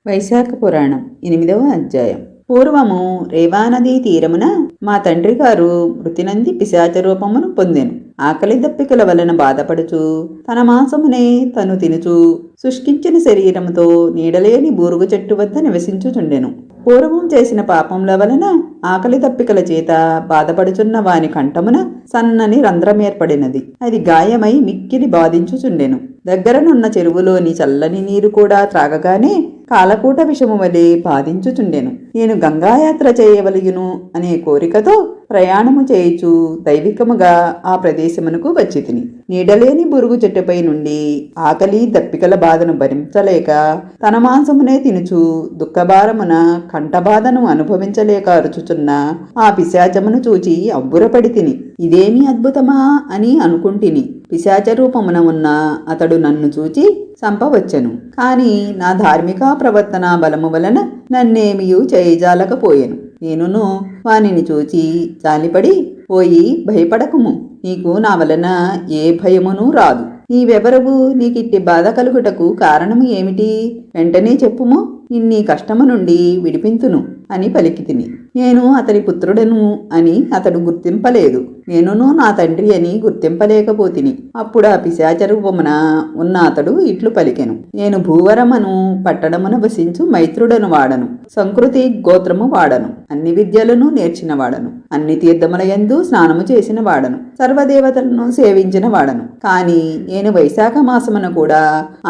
వైశాఖ పురాణం 8వ అధ్యాయం. పూర్వము రేవానదీ తీరమున మా తండ్రి గారు మృతినంది పిశాచ రూపమును పొందెను. ఆకలి దప్పికల వలన బాధపడుచు తన మాంసమునే తను తినుచు శుష్కించిన శరీరముతో నీడలేని బూరుగు చెట్టు వద్ద నివసించుచుండెను. పూర్వం చేసిన పాపముల వలన ఆకలి దప్పికల చేత బాధపడుచున్న వాని కంఠమున సన్నని రంధ్రం ఏర్పడినది. అది గాయమై మిక్కిలి బాధించుచుండెను. దగ్గరనున్న చెరువులోని చల్లని నీరు కూడా త్రాగగానే కాలకూట విషము వలె బాధించుచుండెను. నేను గంగాయాత్ర చేయవలయును అనే కోరికతో ప్రయాణము చేయుచు దైవికముగా ఆ ప్రదేశమునకు వచ్చి తిని నీడలేని బురుగు చెట్టుపై నుండి ఆకలి దప్పికల బాధను భరించలేక తన మాంసమునే తినుచు దుఃఖభారమున కంఠబాధను అనుభవించలేక అరుచుచున్న ఆ పిశాచమును చూచి అబ్బురపడి తిని ఇదేమి అద్భుతమా అని అనుకుంటిని. పిశాచ రూపమున ఉన్న అతడు నన్ను చూచి చంపవచ్చెను. కాని నా ధార్మిక ప్రవర్తన బలము వలన నన్నేమియూ చేయజాలకపోయెను. నేనును వానిని చూచి జాలిపడి పోయి భయపడకుము, నీకు నా వలన ఏ భయమును రాదు. నీవెవరవు? నీకిట్టి బాధ కలుగుటకు కారణము ఏమిటి? వెంటనే చెప్పుము, నిన్నీ కష్టము నుండి విడిపింతును అని పలికితిని. నేను అతని పుత్రుడను అని అతడు గుర్తింపలేదు. నేనును నా తండ్రి అని గుర్తింపలేకపోతిని. అప్పుడు ఆ పిశాచ రూపమున ఉన్న అతడు ఇట్లు పలికెను. నేను భూవరమను పట్టణమున వసించు మైత్రుడను వాడను. సంకృతి గోత్రము వాడను. అన్ని విద్యలను నేర్చిన వాడను. అన్ని తీర్థముల యందు స్నానము చేసిన వాడను. సర్వదేవతలను సేవించిన వాడను. కాని నేను వైశాఖ మాసమున కూడా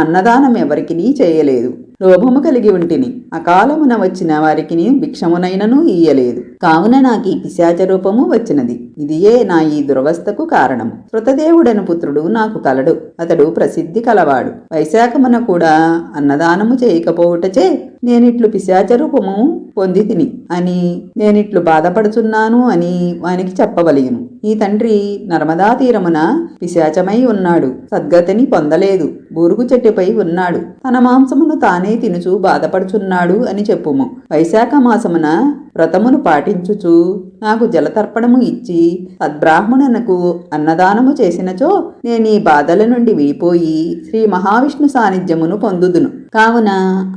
అన్నదానం ఎవరికినీ చేయలేదు. లోభము కలిగి ఉంటిని. అకాలమున వచ్చిన వారికిని భిక్షమునైనను ఇయ్యలేదు. కావున నాకు ఈ పిశాచ రూపము వచ్చినది. ఇదియే నా ఈ దురవస్థకు కారణము. శృతదేవుడను పుత్రుడు నాకు కలడు. అతడు ప్రసిద్ధి కలవాడు. వైశాఖమున కూడా అన్నదానము చేయకపోవుటచే నేనిట్లు పిశాచ రూపము పొంది తిని అని నేనిట్లు బాధపడుచున్నాను అని వానికి చెప్పవలయును. ఈ తండ్రి నర్మదా తీరమున పిశాచమై ఉన్నాడు. సద్గతిని పొందలేదు. బూరుగు చెట్టుపై ఉన్నాడు. తన మాంసమును తానే తినుచు బాధపడుచున్నాడు అని చెప్పుము. వైశాఖ మాసమున వ్రతమును పాటించుచు నాకు జలతర్పణము ఇచ్చి సద్బ్రాహ్మణునకు అన్నదానము చేసినచో నేను ఈ బాధల నుండి విడిపోయి శ్రీ మహావిష్ణు సాన్నిధ్యమును పొందుదును. కావున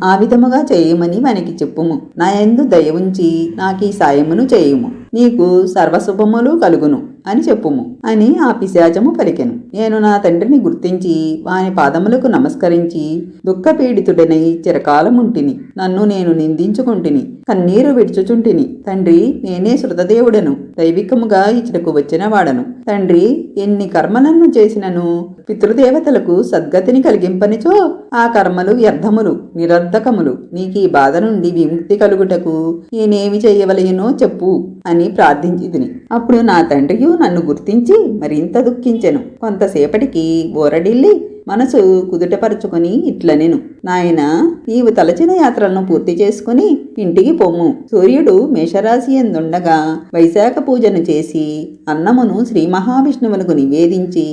ఆ విధముగా చేయమని వానికి చెప్పుము. నా యందు దయ ఉంచి నాకీ సాయమును చేయుము. నీకు సర్వశుభములు కలుగును అని చెప్పుము అని ఆ పిశాచము పలికెను. నేను నా తండ్రిని గుర్తించి వాని పాదములకు నమస్కరించి దుఃఖపీడితుడనై చిరకాలముంటిని. నన్ను నేను నిందించుకుంటుని, కన్నీరు విడుచుచుంటిని. తండ్రి, నేనే శృతదేవుడను, దైవికముగా ఇచ్చటకు వచ్చిన వాడను. తండ్రి, ఎన్ని కర్మలను చేసినను పితృదేవతలకు సద్గతిని కలిగింపనిచో ఆ కర్మలు వ్యర్థములు, నిరర్ధకములు. నీకీ బాధ నుండి విముక్తి కలుగుటకు నేనేమి చేయవలయనో చెప్పు అని ప్రార్థించితిని. అప్పుడు నా తండ్రియు నన్ను గుర్తించి మరింత దుఃఖించెను. కొంతసేపటికి బోరడిల్లి మనసు కుదుటపరుచుకొని ఇట్లనెను. నాయన, నీవు తలచిన యాత్రలను పూర్తి చేసుకుని ఇంటికి పొమ్ము. సూర్యుడు మేషరాశి యందుండగా వైశాఖ పూజను చేసి అన్నమును శ్రీ మహావిష్ణువునకు నివేదించి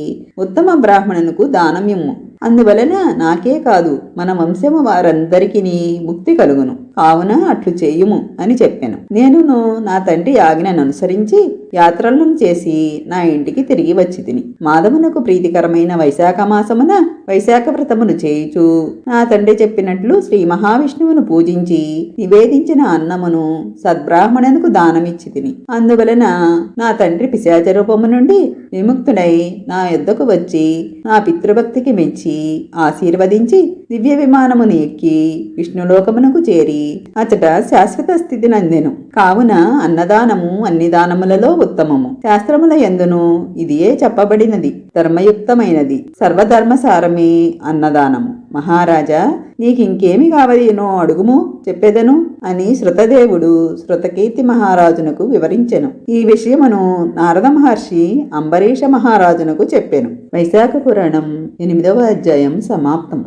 ఉత్తమ బ్రాహ్మణునకు దానమిమ్ము. అందువలన నాకే కాదు మన వంశము వారందరికీ ముక్తి కలుగును. కావున అట్లు చేయుము అని చెప్పాను. నేనును నా తండ్రి ఆజ్ఞను అనుసరించి యాత్రలను చేసి నా ఇంటికి తిరిగి వచ్చి తిని మాధవునకు ప్రీతికరమైన వైశాఖ మాసమున వైశాఖ వ్రతమును చేయుచు నా తండ్రి చెప్పినట్లు శ్రీ మహావిష్ణువును పూజించి నివేదించిన అన్నమును సద్బ్రాహ్మణునకు దానమిచ్చి తిని. అందువలన నా తండ్రి పిశాచ రూపము నుండి విముక్తుడై నా యొద్దకు వచ్చి నా పితృభక్తికి మెచ్చి ఆశీర్వదించి దివ్య విమానమును ఎక్కి విష్ణులోకమునకు చేరి అచట శాశ్వత స్థితి నందెను. కావున అన్నదానము అన్ని దానములలో ఉత్తమము. శాస్త్రముల యందును ఇదియే చెప్పబడినది. ధర్మయుక్తమైనది. సర్వధర్మసారమే అన్నదానము. మహారాజా, నీకింకేమి కావలేనో అడుగుము, చెప్పెదను అని శృతదేవుడు శృతకీర్తి మహారాజునకు వివరించెను. ఈ విషయమును నారద మహర్షి అంబరీష మహారాజునకు చెప్పెను. వైశాఖ పురాణం 8వ అధ్యాయం సమాప్తం.